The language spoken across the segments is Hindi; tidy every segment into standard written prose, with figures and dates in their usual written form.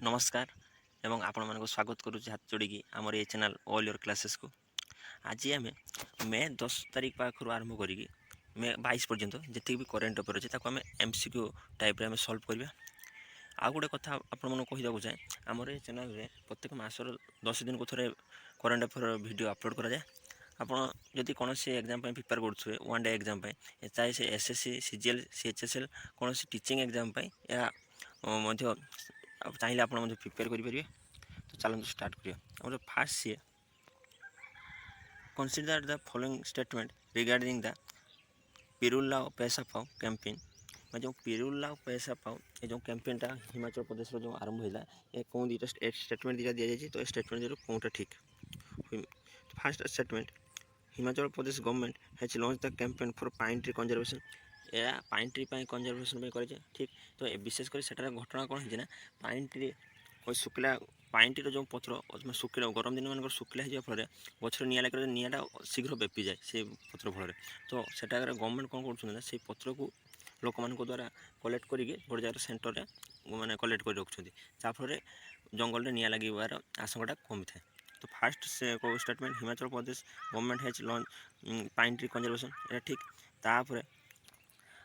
नमस्कार एवं आपण मानक स्वागत करुच्चे हाथ जोड़ी आमर ये चैनल ऑल योर क्लासेस को। आज आम मे 10 तारीख पाखर आरंभ करी मे 22 पर्यंत जी भी करेन्ट अफेयर अच्छे आम एमसीक्यू टाइप रे सल्व करवा। आउ गोटे कथा आपण कहीदेक चाहे आमर ये चैनल रे प्रत्येक मासर 10 दिन को थे करेन्ट अफेयर वीडियो अपलोड कराए। आपड़ जदि कौन एग्जाम प्रिपेयर करुए वन डे एग्जाम चाहे से एसएससी सीजीएल सीएचएसएल कौन टीचिंग एग्जाम या चाहिए आप प्रिपेयर करेंगे। तो चलते स्टार्ट करिए। फास्ट सी consider the following statement regarding the पिरुल्ला पैसा पाओ कैंपेन। मैं जो पिरुल्ला पैसा पाओ ये जो कैंपेनटा हिमाचल प्रदेश जो आरंभ होता है कौन दुटा स्टेटमेंट दुटा दी जाए। तो स्टेटमेंट कौनटा ठीक। Fast statement Himachal Pradesh government has launch the campaign for pine tree conservation. या पाइन ट्री कंजर्वेशन कर ठीक। तो विशेषकर सेटार घटना कौन है पाइन ट्री शुखला पाइन ट्री जो पत्र शुखला गरम दिन मान शुखला हो फल गचर निआ लगे निआटा शीघ्र व्यापी जाए से पत्र फल। तो सेटा गवर्नमेंट कौन कर पत्र को लोक मान द्वारा कलेक्ट करके गोटे जगह सेन्टर में मैंने कलेक्ट कर रखुच्च जहाँफल जंगल निआ लगे आशंका कमी थाए। तो first statement Himachal Pradesh government has launch pine tree conservation ये ठीक। तापर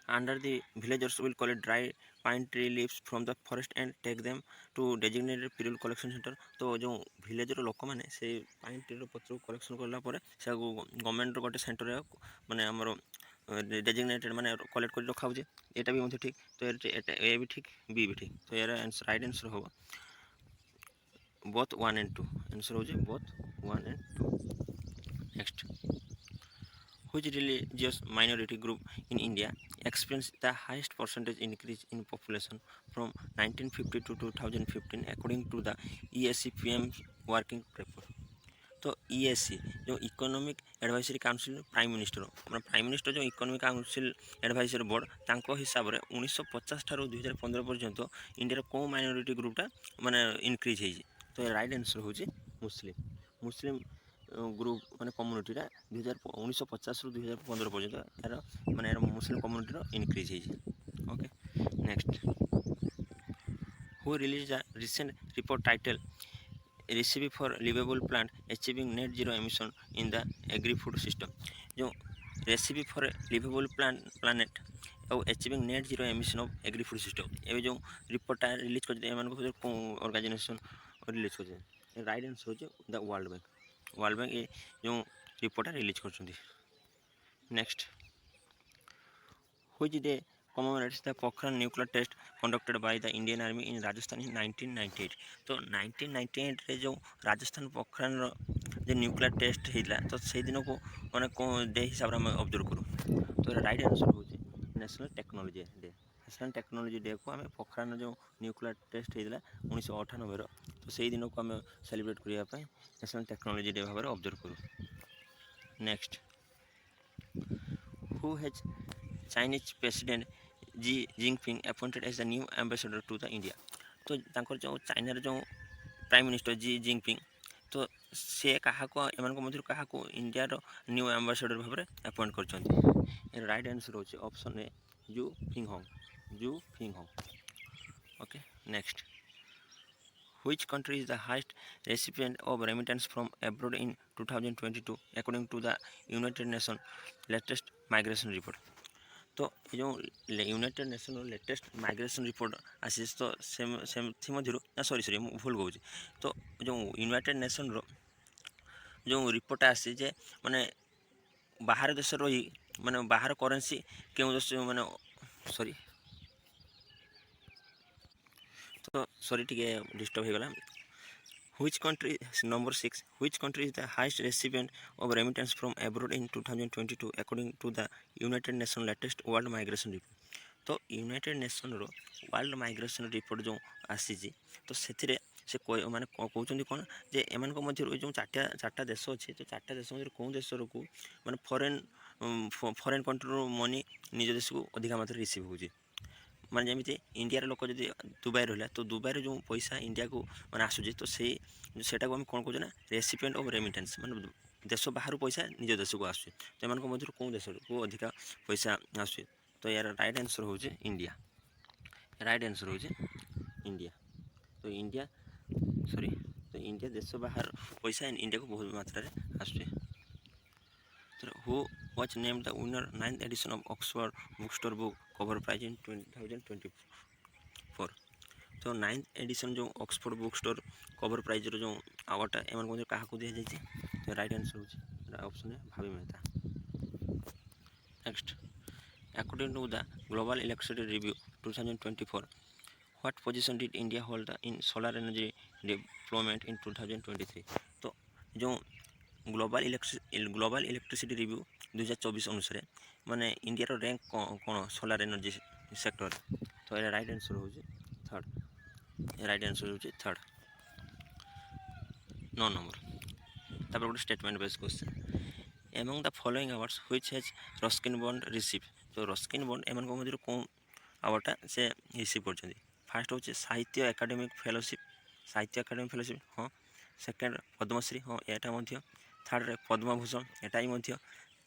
under the villagers will collect dry pine tree leaves from the forest and take them to designated pirul collection centre. तो जो विलेजर लोक मैंने से पाइन ट्री पत्र कलेक्शन कलापर से गवर्नमेंट गोटे सेंटर माने आमर डेजिग्नेटेड माने कलेक्ट कर रखा होचे। एटा भी ठीक। तो ए भी ठीक बी भी ठीक। तो यार राइट आंसर हो both 1 and 2। आंसर हो both 1 and 2। Next which religious minority group in India experienced the highest percentage increase in population from 1950 to 2015 according to the ESC PM working paper। तो ESC जो economic advisory council prime minister जो इकोनॉमिक काउंसिल एडवाइजरी बोर्ड तांको हिसाब से 1950 ठार 2015 पर्यंत इंडिया कौ माइनॉरिटी ग्रुपटा माने इनक्रीज होती। तो राइट आंसर हो मुस्लिम ग्रुप माने कम्युनिटीटा 1950 रु 2015 पर्यंत यार माने मुस्लिम कम्युनिटी इनक्रीज होती। Okay next who release the recent report title recipe for livable plant achieving net zero emission in the agri food system. जो रेसिपी फॉर लिवेबल प्लानेट और achieving net zero emission of agri food system ये जो रिपोर्टा रिलीज कर ऑर्गेनाइजेशन रिलीज कर। राइट आंसर हो द वर्ल्ड बैंक ये जो रिपोर्टा रिलीज कर। Next which day commemorates the Pokhran nuclear test conducted by the Indian Army in Rajasthan in 1998। तो 1998 रे जो राजस्थान पोखरान जो न्यूक्लियर टेस्ट होता तो से दिन को मैंने कौन डे हिसाब से ऑब्जर्व करूँ। तो राइट आंसर हो national technology day. National technology day को आम पोखरान जो न्यूक्लियर टेस्ट होता 1998 तो से दिन को आम सेलिब्रेट करने नेशनल टेक्नोलॉजी डे भाव ऑब्जर्व करूँ। Next who has Chinese president Xi Jinping appointed as the new ambassador to the India. तो जो चाइना जो प्राइम मिनिस्टर जी जिनपिंग तो सी क्या मध्य क्या इंडिया न्यू एम्बेसडर भाव में अपॉइंट कर। राइट आंसर हो ऑप्शन ए जू फिंग होंग। Okay next which country is the highest recipient of remittance from abroad in 2022 according to the United Nations latest migration report। तो ये जो United nation latest migration report आसी तो से मध्य सॉरी भूल कहूँ। तो जो यूनाइटेड नेशन जो रिपोर्ट आसी जे माने बाहर देश रही माने बाहर करेन्सी क्यों देश माने सॉरी तो सॉरी टी डिस्टर्ब हो गला। Which country number 6 which country is the highest recipient of remittance from abroad in 2022 according to the United Nations latest world migration report। तो यूनाइटेड नेशन रो वर्ल्ड माइग्रेशन रिपोर्ट जो आसी तो से माने कहते कौन जे एम मध्य जो चार्टा देश अच्छे तो चार्टा देश मध्य कौन देश को माने फॉरेन कंट्री मनी निज देश को अधिक मात्रा रिसीव हो माने जमी इंडिया लोक जब दुबई रहा तो दुबई जो पैसा इंडिया को मैंने आसूँ तो सेटा को आम कौन कहना रेसिपिएंट ऑफ रेमिटेंस माने देश बाहर पैसा निज देश को आसूँ। तो एम मध्य कौन देश को अधिक पैसा आसूँ। तो यार राइट आंसर हो इंडिया। राइट आंसर हो इंडिया। तो इंडिया देश बाहर पैसा इंडिया को बहुत मात्रा आसुचे। तो who was named the winner 9th edition of Oxford book store book cover prize in 2024। तो 9th एडिशन जो Oxford book store cover prize जो अवार्डटा एम क्या दि जाए। तो राइट आंसर हो ऑप्शन है भाभी Mehta. Next, according to the global electricity review 2024, what position did India hold in solar energy deployment in 2023? तो जो ग्लोबल इलेक्ट्रिसिटी रिव्यू 2024 अनुसार माने इंडिया रैंक कौन सोलार एनर्जी सेक्टर। तो ये राइट आंसर हो थर्ड। राइट आंसर हो थर्ड 9 नंबर। तापर गोटे statement based question, among the following awards which has Ruskin bond receive. तो रस्किन बॉन्ड एम मध्य कौन अवार्डटा से रिसीव कर। फास्ट हूँ साहित्य एकाडेमिक फेलोशिप हाँ। सेकेंड पद्मश्री हाँ यहाँ। थर्ड पद्मभूषण यहाँ।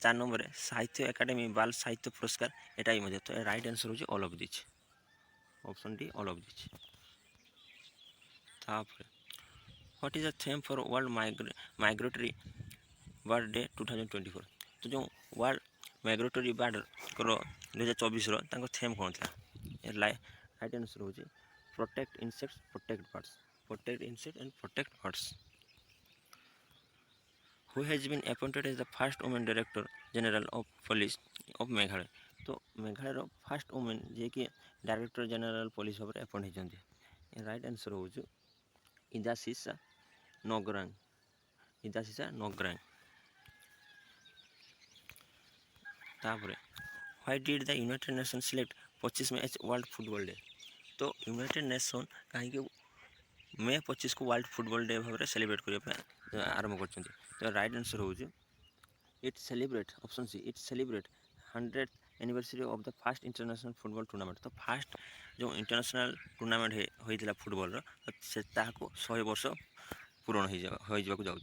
4 नंबर साहित्य एकाडेमी बाल साहित्य पुरस्कार यहाँ। तो राइट आंसर हो all of this, option D all of this. तापर what is the theme for world migratory bird day 2024। तो जो वर्ल्ड माइग्रेटरी बर्ड को 2024 थीम कौन था। राइट आंसर हो protect insects protect birds. Protect insect and protect birds. Who has been appointed as the first woman director general of police of Meghalaya. तो मेघालय फर्स्ट वुमेन जे कि डायरेक्टर जनरल पुलिस भाव अपॉइंट होती। राइट आंसर हो इदासिसा नोग्रांग। तापर why did the United nation select 25 में एज वर्ल्ड फुटबॉल डे। तो यूनाइटेड नेशन कहीं मे 25 को वर्ल्ड फुटबॉल डे भाव सेलिब्रेट करने आरंभ कर। तो राइट आंसर हो it celebrate option see it celebrate 100th anniversary of the first international football tournament. तो फास्ट जो इंटरनेशनल टूर्नामेंट होता फुटबॉल से 100 वर्ष पूरण हो जाऊँ।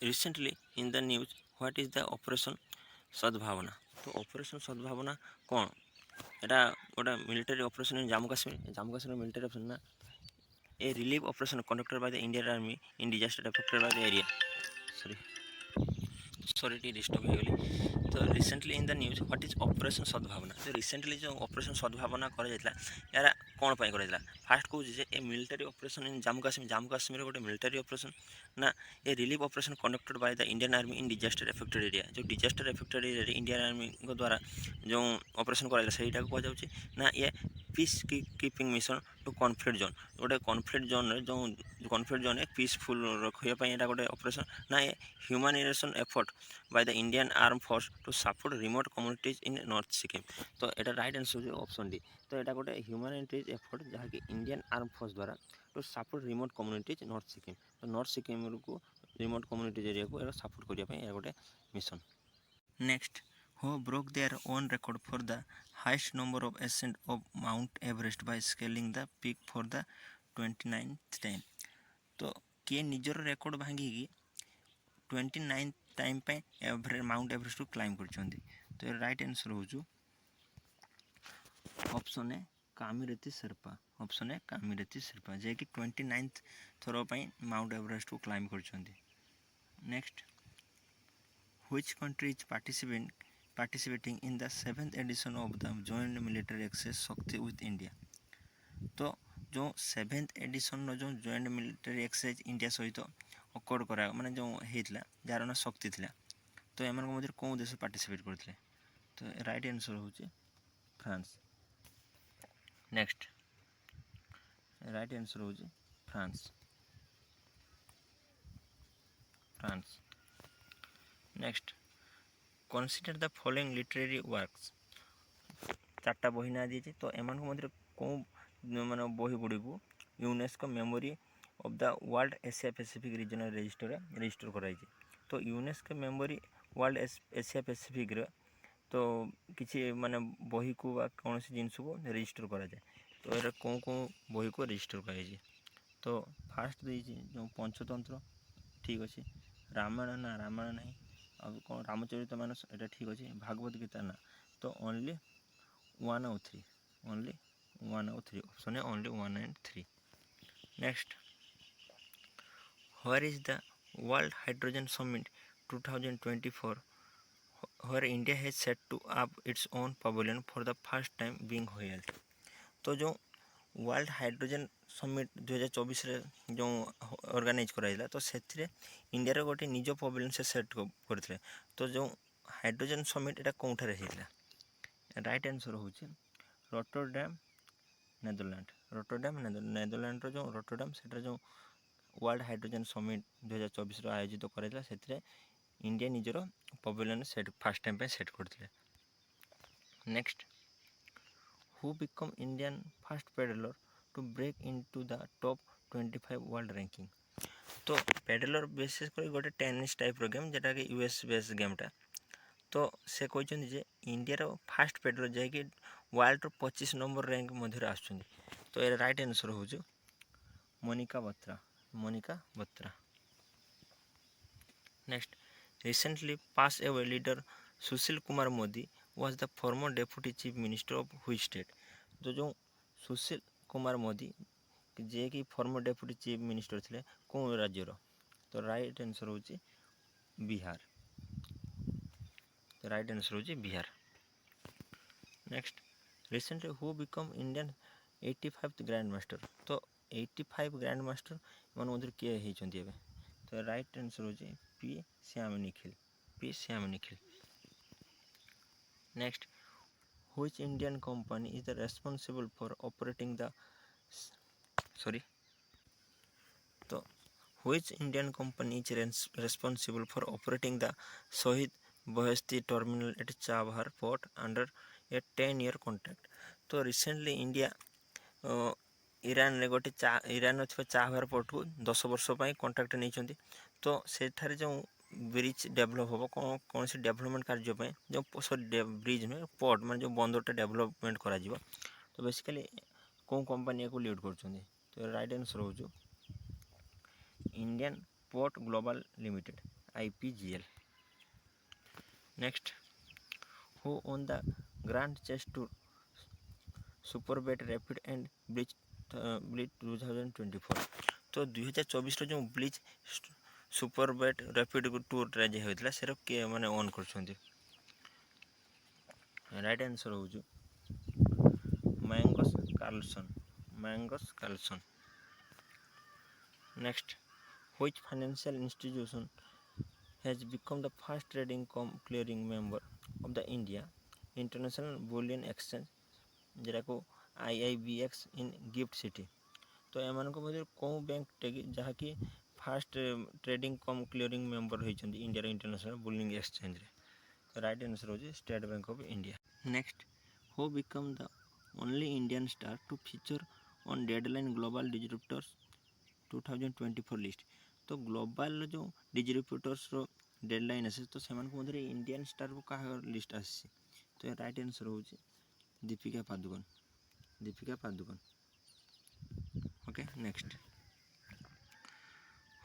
Recently in the news what is the operation Sadbhavana. तो ऑपरेशन सद्भावना कौन एटा गोटे military operation in Jammu Kashmir military operation ना। A relief operation conducted by the Indian army in disaster affected by the area. Sorry टी डिस्टर्ब हो गली। तो recently in the news what is operation Sadbhavana. तो रिसेंटली जो ऑपरेशन सद्भावना कर यार कौन पाई कर। फास्ट कहूँ a military operation in Jammu Kashmir गोटे मिलिटरी ऑपरेशन ना। A relief operation conducted by the Indian army in disaster affected area. जो disaster affected area Indian army द्वारा जो ऑपरेशन कराइला कहुच्छे ना। ये peace keeping mission to conflict zone. गोटे कॉन्फ्लिक्ट जोन जो कॉन्फ्लिक्ट जोन पीसफुल रखापी गोटे ऑपरेशन ना। ये humanitarian effort by the Indian arm force to support remote communities in north Sikkim. तो यहाँ राइट आंसर हो ऑप्शन डी। तो यहाँ गोटे ह्यूमैनिटीज एफर्ट जहाँकि इंडियन आर्म फोर्स द्वारा to support remote communities north Sikkim. तो नॉर्थ सिक्किम को रिमोट कम्युनिटीज एरिया को सपोर्ट करने गोटे mission. Next, who broke their own record for the highest number of ascent of Mount Everest by scaling the peak for the 29th time। तो किए निजर रेकर्ड भांगी 29th टाइम पे माउंट एवरेस्ट को क्लाइम कर। तो राइट आंसर हो ऑप्शन है कामिरेती शेर्पा। ऑप्शन है कामिरेती शेर्पा जे कि 29th थर पर माउंट एवरेस्ट को क्लाइम कर। Next, which country is participating in the 7th edition of the joint military exercise शक्ति with इंडिया। तो जो 7th एडिशन जो जॉइंट मिलिटरी एक्सरसाइज इंडिया सहित अकॉर्ड करा माने जो होता जार ना शक्ति थिला। तो एम मध्य कौन देश पार्टिसिपेट करते। तो राइट आंसर हो फ्रांस। नेक्स्ट, राइट आंसर हो France. Next, consider the following literary works. 4टा बही ना दिए। तो एम मध्य कौन माने बही गुड़ी को UNESCO memory of the world Asia Pacific regional register कराई। तो UNESCO memory world Asia Pacific तो किसी माने बही को कौन सी जिनस को रजिस्टर करा जाए। तो ये कौन कौन बही को रजिस्टर कराई। तो फास्ट देती जो पंचतंत्र ठीक अच्छे, रामायण ना रामायण नहीं, अब कौन रामचरित मानस एटा ठीक अच्छे, भागवत गीता ना। तो ओनली 103 1 और 3 ऑप्शन है only 1 and 3. Next, where is the World Hydrogen Summit 2024 where India has set to up its own pavilion for the first time being held. तो जो वर्ल्ड हाइड्रोजेन समिट 2024 जो ऑर्गेनाइज कराइला तो से इंडिया गोटे निज पवेलियन से सेट करते. तो जो हाइड्रोजेन समिट एटा कौन होता. राइट आंसर हूँ रॉटरडैम नेदरलैंड. रॉटरडैम नेदरलैंड जो रॉटरडैम से जो वर्ल्ड हाइड्रोजेन समिट 2024 आयोजित कराइला से इंडिया निजर पवेलियन सेट फास्ट टाइम पे सेट करते. Next, who become Indian first paddler to break into the top 25 world ranking. तो पेडलर विशेष कर गोटे टेनिस टाइप गेम जेटा कि यूएस बेस गेमटा. तो से कहते जे इंडिया फास्ट पेडलर जैकि वर्ल्ड 25 नंबर रैंक मध्य आसुँच. तो ये राइट आंसर हो Monika Batra. Monika Batra. Next, recently passed away leader Sushil Kumar Modi was the former deputy chief minister of which state. तो जो सुशील कुमार मोदी जे कि फॉर्मर डेप्यूटी चीफ मिनिस्टर थे कौन राज्यर. तो राइट आंसर हो बिहार. तो राइट आंसर हो Bihar. Next, recently who become Indian 85th grand master. तो 85 ग्रैंड मास्टर मध्य किए होती. तो राइट आंसर हो P Shyam Nikhil. P Shyam Nikhil. Next, which Indian company is the responsible for operating the तो which Indian company is responsible for operating the Shahid Beheshti terminal at Chabhar port under a 10-year contract. तो रिसेंटली इंडिया इरान रे गोटे इरान चाहबार पोर्ट को 10 वर्ष कंट्राक्ट नहीं. तो सेठारे जो ब्रिज डेभलप हम कौन से डेभलपमेंट कार्य जो ब्रिज नुहे पोर्ट मान जो बंदरटा डेभलपमेंट करा. तो बेसिकली कौन कंपनी को लीड कर. तो राइट आंसर हो Indian port global limited IPGL. Next, who won the grand chess tour Superbet rapid and blitz 2024. तो 2024 जो ब्लिच सुपरबेट रैपिड टूर जे होता से किए मैंने ऑन कर. राइट आंसर हो Magnus Carlsen. Magnus Carlsen. Next, which financial institution has become the first trading clearing member of the India International Bullion Exchange जेटा को IIBX in गिफ्ट सिटी. तो एम मध्य कौ बैंक जहाँकि first trading cum clearing member होती इंडिया इंटरनेशनल बुलियन एक्सचेंज. तो राइट आंसर हो State Bank of India. Next, who become the only Indian star to feature on Deadline global distributors 2024 list. तो ग्लोबल जो डिस्ट्रीब्यूटर्स डेडलाइन आसे तो से मध्य इंडियन स्टार को क्या लिस्ट आसी. तो राइट आंसर हो Deepika Padukone. Deepika Padukone. Okay. Next,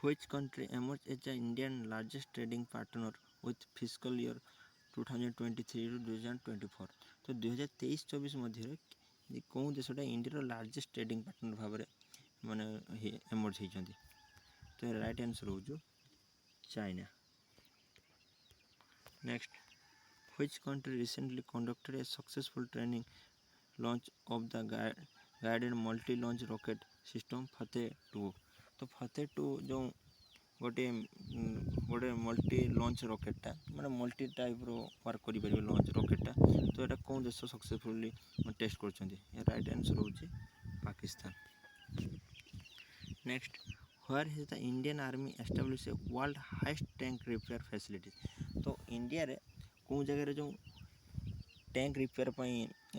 which country emerged as the Indian largest trading partner with fiscal year 2023 to 2024. तो 2023-24 मध्य कौन देशटा इंडिया लार्जेस्ट ट्रेडिंग पार्टनर भाव माने एमर्ज होती. तो राइट आंसर हो China. Next, which country recently conducted a successful training launch of the guided multi-launch rocket system Fateh 2. तो Fateh 2 जो गोटे मल्टी लॉन्च रॉकेटा मैंने मल्टी टाइप वर्क करें लॉन्च रॉकेटा. तो यहाँ कौन देश सक्सेसफुली टेस्ट कर. राइट आंसर हो Pakistan. Next, where has the Indian army establish a world highest tank repair facility. तो इंडिया रे कौन जगह जो टैंक रिपेयर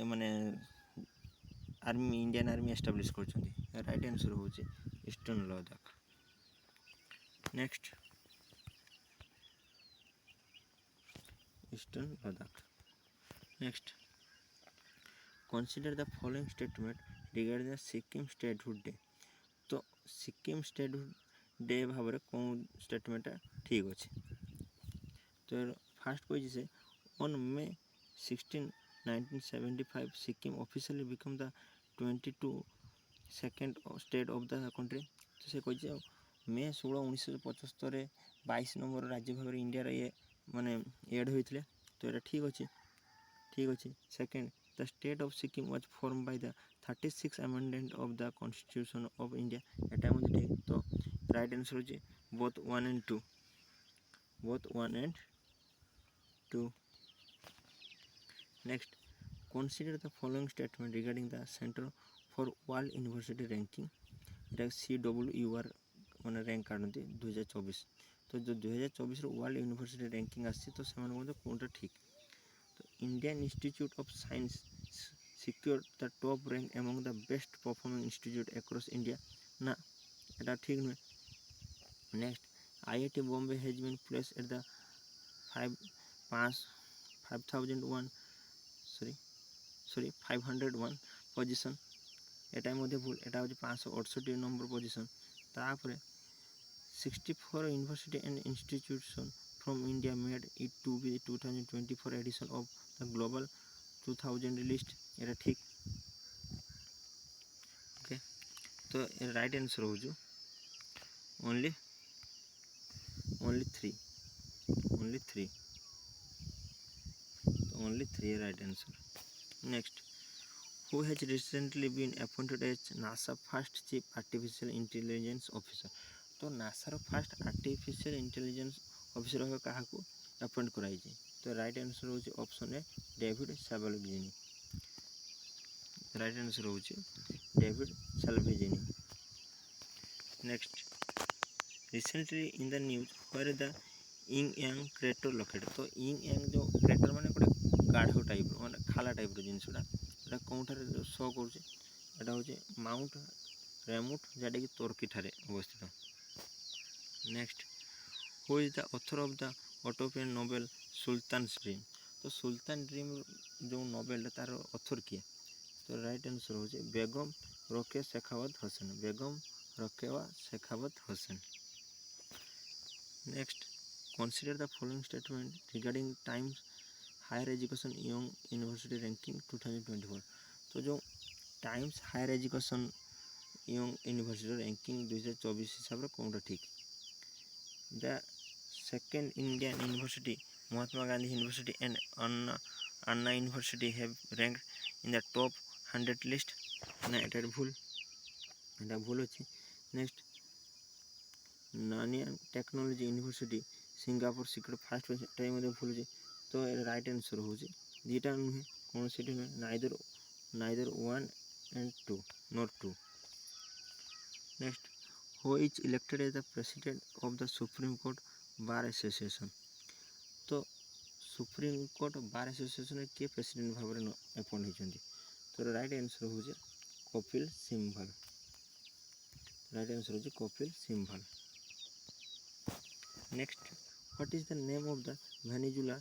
माने आर्मी इंडियन आर्मी एस्टाब्लिश कर. राइट आंसर हो eastern Ladakh. Next, eastern Ladakh. Next, consider the following statement regarding the Sikkim statehood day. तो सिक्किम स्टेटहुड डे भाव में कौन स्टेटमेंट ठीक अच्छे. तो फास्ट कही से on May 16, 1975 Sikkim officially become the 22 second state of the country. तो से कही मे 16 1975 22 नंबर राज्य भाव इंडिया ये माने एड होते। तो ये ठीक अच्छे ठीक अच्छे। Second the state of Sikkim was form by the 36 amendment of the constitution of India. एटा मुझे ठीक। तो राइट आंसर होची both 1 and 2 both 1 and 2। Next consider the following statement regarding the Center for World University Ranking। এটা CWUR মানে র্যাঙ্ক কাটନ୍ତି 2024। तो जो 2024 वर्ल्ड यूनिवर्सिटी रैंकिंग आसी तो से कौनटा ठीक। तो Indian Institute of Science secure the top rank among the best performing institute across India ना एटा ठीक नुहे। Next IIT Bombay has been place at the 501 position. एटा भूल एटा हूँ 568 नंबर पोजिशन। तापर 64 university and institution from India made it to be 2024 edition of the global 2000 list. एटा ठीक ओके। तो राइट आंसर हो ओनली 3 तो only 3 right answer. Next who has recently been appointed as NASA first chief artificial intelligence officer। तो नासार फास्ट आर्टिफिशियल इंटेलिजेंस ऑफिसर भाव क्या अपॉइंट कराई। तो राइट आंसर हूँ option A David Salvagnini. Right answer हूँ David Salvagnini. Next recently in the news where the Ying Yang crater located. तो इंग यांग जो क्रेटर माने गोटे गाढ़ टाइप माने खाला टाइप जिनसा एटा कौटार शो करा हूँ माउंट रेमुट जहाँटा कि तुर्की ठारे अवस्थित। Next who is the author of the utopian novel Sultan dream. तो सुल्तान ड्रीम जो नोवेल तार ऑथर किए। तो राइट आंसर हूँ Begum Rokeya Sakhawat Hussain. Begum Rokeya Sakhawat Hussain. Next consider the following statement regarding Times higher education young university ranking 2024। तो जो Times higher education young university ranking 2024 हिसाब से कौन ठीक। The second Indian university Mahatma Gandhi university and Anna university have ranked in the top 100 list ना एटा भूल अच्छे। Next Nanyang technology university Singapore secure first भूल अच्छे। तो राइट आंसर हूँ दीटा नुहे कौन सी नुहे neither 1 and 2 not 2। Next who is elected as the president of the Supreme Court Bar Association. तो सुप्रीम कोर्ट बार एसोसिएशन किए प्रेसिडेंट भाव में अपॉइंट होती। तो राइट आंसर हूँ कपिल सिब्बल। राइट आंसर हूँ Kapil Sibal. Next what is the name of the Venezuela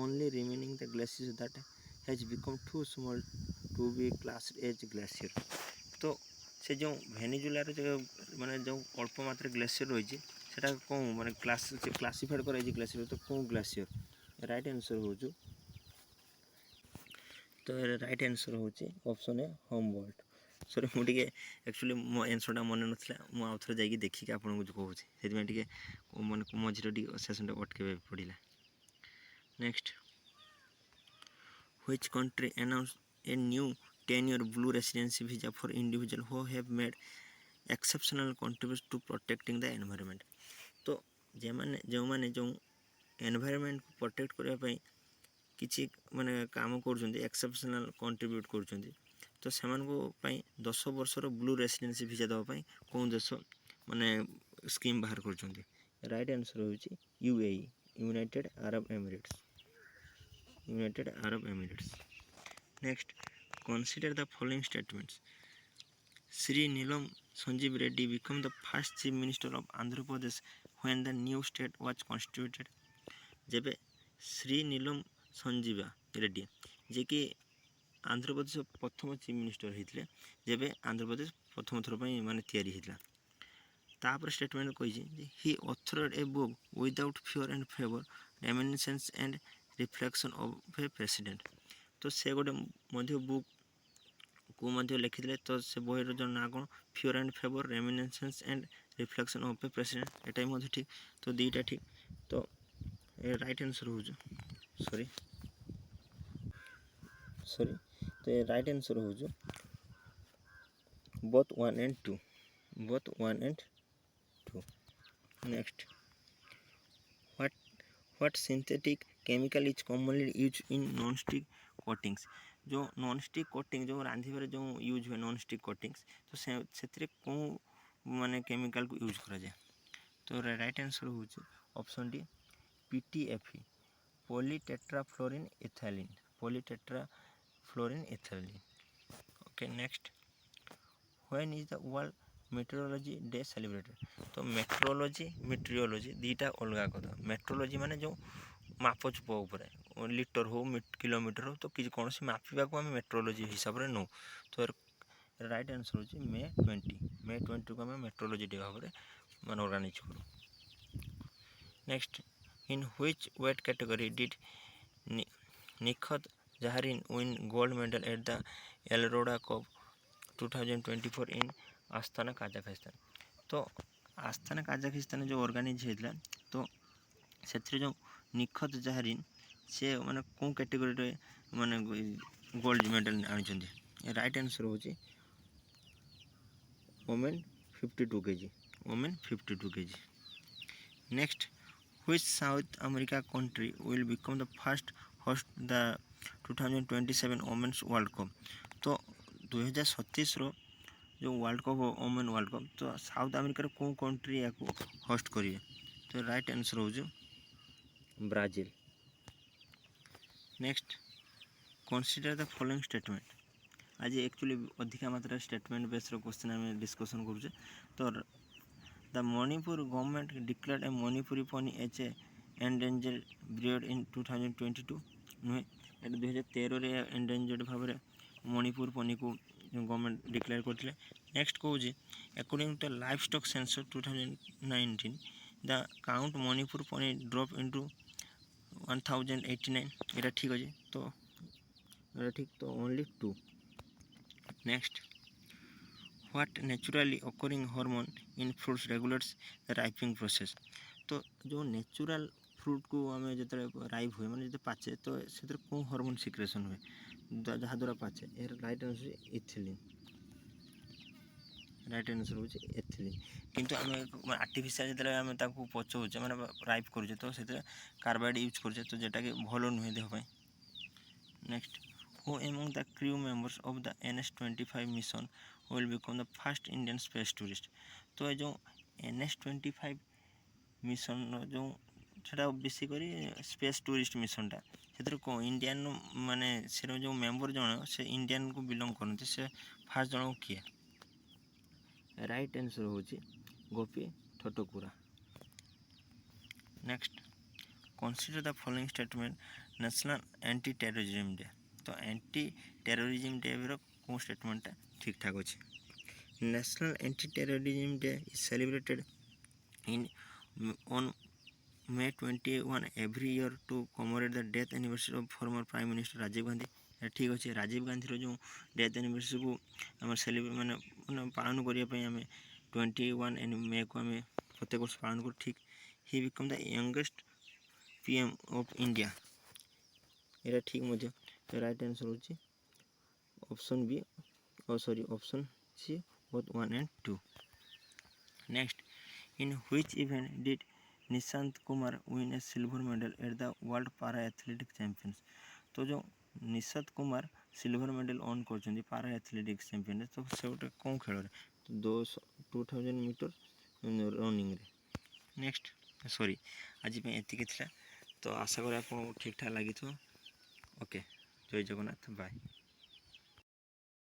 only remaining the glaciers that has become too small to be classed as glacier। तो से जो वेनेजुलार जो माने जो अल्प मात्रा ग्लेशियर रही है कौन माने क्लासिफाइड कर ग्लेशियर। तो कौन ग्लेशियर। राइट आंसर हो तो राइट आंसर हूँ ऑप्शन ए हमबोल्ट। सॉरी मुझे एक्चुअली मो आंसरटा मन नाला मुझे आउ थे जाकि देखिए आपको कहूँ से माने मझे सेसन अटके पड़ा। Next which country announced a new 10-year blue residency visa for individuals who have made exceptional contributions to protecting the environment। तो जो माने जो एनवायरनमेंट को प्रोटेक्ट करने किसी माने काम कर एक्सेप्शनल कंट्रीब्यूट कर तो से 10 वर्षर ब्लू रेसिडेंसी वीजा देवाई कौन देश माने स्कीम बाहर कर। राइट आंसर हूँ UAE United Arab Emirates. United Arab Emirates. Next consider the following statements. Shri Neelam Sanjeev Reddy become the first chief minister of Andhra Pradesh when the new state was constituted. जेबे श्री नीलम संजीवा रेड्डी जे कि आंध्र प्रदेश प्रथम चीफ मिनिस्टर होते जेबे आंध्र प्रदेश प्रथम थर माने तैयारी होता। तापर स्टेटमेंट कही he authored a book without fear and favour reminiscence and reflection of a president. तो से गोटे बुक को मध्य लिखिले तो से बहिर जो ना कौन fear and favour reminiscence and reflection of a president एटा भी ठीक तो दीटा ठीक तो राइट आंसर हो सॉरी तो ये राइट आंसर हो both 1 and 2 both 1 and 2 next what synthetic chemical is commonly used in non-stick coatings जो नॉन स्टिक कोटिंग जो रांधिबार जो यूज हुए नॉन स्टिक कोटिंग्स तो से कौन माने केमिकल को यूज करा जाए तो राइट आंसर हो option D PTFE polytetrafluoro ethylene okay next when is the world metrology day celebrated तो मेट्रोलॉजी दीटा अलग कथा मेट्रोलॉजी माने जो मापचुप उपरे लिटर हो किलोमीटर हो तो कि कौन मापिबा को आम मेट्रोलॉजी हिसाब से नौ तो राइट आंसर हो मे 20 को आम मेट्रोलॉजी डे भाव में ऑर्गेनाइज करूँ next in which weight category did Nikhat Zareen win gold medal at the Elorda cup 2024 in Astana Kazakhstan तो आस्ताना काजाकिस्तान जो ऑर्गेनाइज होता तो से जो निखत जहारिन से माने कौन कैटेगरी माने गोल्ड मेडल आनी राइट आंसर हो women 52 kg next which south America country will become the first host the 2027 women's world cup तो 2027 जो world cup women world cup तो साउथ अमेरिकार कौन कंट्री या होस्ट करेंगे तो राइट आंसर हो Brazil next consider the following statement आज एक्चुअली अधिका मात्रा स्टेटमेंट बेस क्वेश्चन आम डिस्कसन करुचे तो the Manipur government declared A Manipuri pony as a endangered breed in 2022 नुहे 2013 एंडेंजर्ड भाव में मणिपुर पनी को गवर्नमेंट डिक्लेयर करते नेक्स्ट कौन according to livestock census 2019 the count Manipur pony drop into 1089 ये ठीक अच्छे तो ठीक तो only 2 next what naturally occurring hormone in fruits regulates the ripening process तो जो नेचुरल फ्रूट को आम जो राइप हुए मैंने जो पाचे तो से कौन हार्मोन सिक्रेशन हुए जहाँ द्वारा पाचे यार right answer ethylene right answer हो एथिलीन किंतु आम आर्टिफिशियल जो आम पचौचे मैंने राइप करुचे तो से कार्बाइड यूज करुचे तो जेटा कि भल नुहे देह next who among the crew members of the NS-25 mission will become the first Indian space tourist तो ये जो NS-25 मिशन जो सेटा बेसिकली स्पेस टूरिस्ट मिशनटा से कौन इंडियन माने से जो मेंबर जन से इंडियन को बिलोंग करते से फास्ट जन किए राइट आंसर हो Gopi Thotakura next consider the following statement national anti terrorism day तो एंटी टेररिज्म डे कौन स्टेटमेंटा ठीक ठाक अच्छे national anti terrorism day is celebrated in on May 21 every year to commemorate the death anniversary of former Prime Minister Rajiv Gandhi ठीक अच्छे राजीव गांधी जो डेथ एनिवर्सरी को आम सेलिब्रेट मैंने पालन करने आम 21 मे को आम प्रत्येक वर्ष पालन कर ठीक he become the youngest PM of India ये ठीक मध्य तो राइट आंसर हो option B sorry option C both 1 and 2 next in which event did Nishant Kumar win a silver medal at the world para athletic champions तो जो Nishant Kumar silver medal won कर पारा एथलेटिक चैंपियन तो से गोटे कौन खेल तो 2000 मीटर रनिंग नेक्स्ट सॉरी आज एतिक तो आशा करी आपको ठीक ठाक लगी ओके जय जगन्नाथ बाय।